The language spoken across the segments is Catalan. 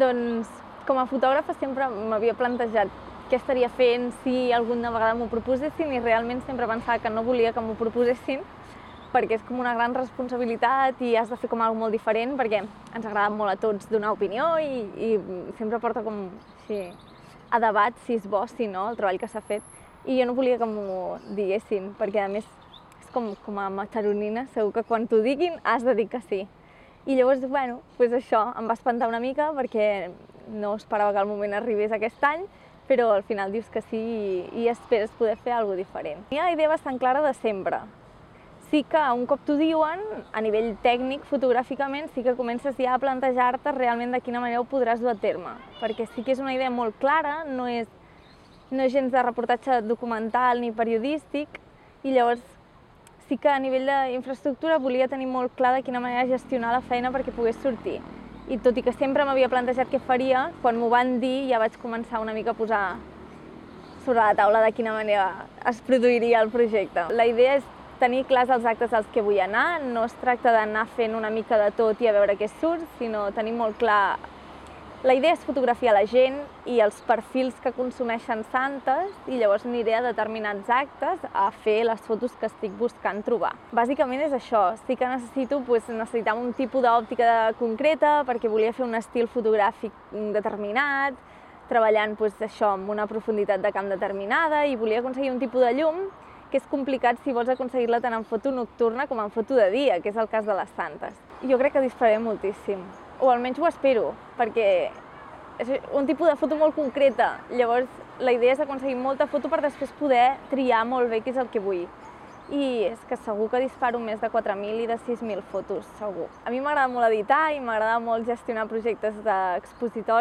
Doncs com a fotògrafa sempre m'havia plantejat què estaria fent si alguna vegada m'ho proposessin i realment sempre pensava que no volia que m'ho proposessin perquè és com una gran responsabilitat i has de fer com alguna molt diferent perquè ens agrada molt a tots donar opinió i sempre porta com així a debat si és bo, si no, el treball que s'ha fet i jo no volia que m'ho diguessin perquè a més és com a mataronina, segur que quan t'ho diguin has de dir que sí. I llavors, bueno, doncs això, em va espantar una mica perquè no esperava que el moment arribés aquest any, però al final dius que sí i esperes poder fer alguna cosa diferent. Tenia la idea bastant clara de sempre. Sí que un cop t'ho diuen, a nivell tècnic, fotogràficament, sí que comences ja a plantejar-te realment de quina manera ho podràs dur a terme, perquè sí que és una idea molt clara, no és gens de reportatge documental ni periodístic, i llavors sí que a nivell d'infraestructura volia tenir molt clar de quina manera gestionar la feina perquè pogués sortir. I tot i que sempre m'havia plantejat què faria, quan m'ho van dir ja vaig començar una mica a posar sobre la taula de quina manera es produiria el projecte. La idea és tenir clars els actes als que vull anar, no es tracta d'anar fent una mica de tot i a veure què surt, sinó tenir molt clar. La idea és fotografiar la gent i els perfils que consumeixen Santes i llavors aniré a determinats actes a fer les fotos que estic buscant trobar. Bàsicament és això, sí que necessitava un tipus d'òptica concreta perquè volia fer un estil fotogràfic determinat, treballant això amb una profunditat de camp determinada i volia aconseguir un tipus de llum que és complicat si vols aconseguir-la tant en foto nocturna com en foto de dia, que és el cas de les Santes. Jo crec que dispararé moltíssim, o almenys ho espero, perquè és un tipus de foto molt concreta. Llavors, la idea és aconseguir molta foto per després poder triar molt bé què és el que vull. I és que segur que disparo més de 4.000 i de 6.000 fotos, segur. A mi m'agrada molt editar i m'agrada molt gestionar projectes d'exposició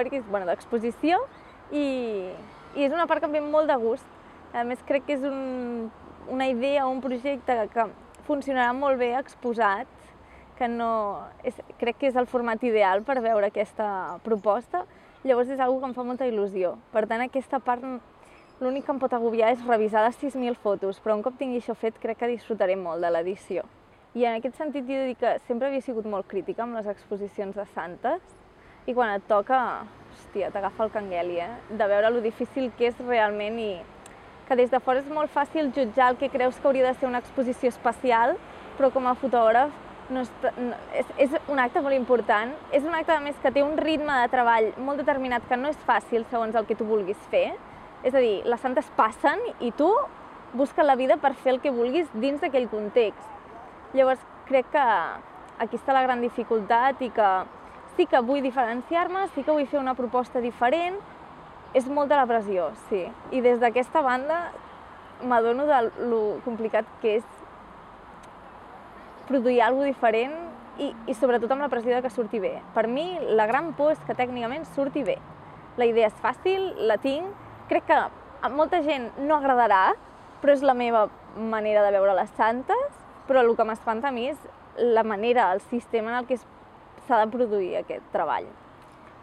i és una part que em ve molt de gust. A més, crec que és una idea o un projecte que funcionarà molt bé exposat, crec que és el format ideal per veure aquesta proposta, llavors és una cosa que em fa molta il·lusió. Per tant, aquesta part, l'únic que em pot agobiar és revisar les 6.000 fotos, però un cop tingui això fet crec que disfrutaré molt de l'edició. I en aquest sentit jo he de dir que sempre havia sigut molt crítica amb les exposicions de Santes i quan et toca, hòstia, t'agafa el cangueli, de veure lo difícil que és realment i que des de fora és molt fàcil jutjar el que creus que hauria de ser una exposició especial, però com a fotògraf és un acte molt important, és un acte a més que té un ritme de treball molt determinat que no és fàcil segons el que tu vulguis fer, és a dir, les Santes passen i tu busques la vida per fer el que vulguis dins d'aquell context. Llavors crec que aquí està la gran dificultat i que sí que vull diferenciar-me, sí que vull fer una proposta diferent, és molta la pressió, sí. I des d'aquesta banda m'adono de lo complicat que és produir alguna cosa diferent i sobretot amb la pressió de que surti bé. Per mi, la gran por és que tècnicament surti bé. La idea és fàcil, la tinc, crec que a molta gent no agradarà, però és la meva manera de veure les Santes, però el que m'espanta a mi és la manera, el sistema en el que s'ha de produir aquest treball.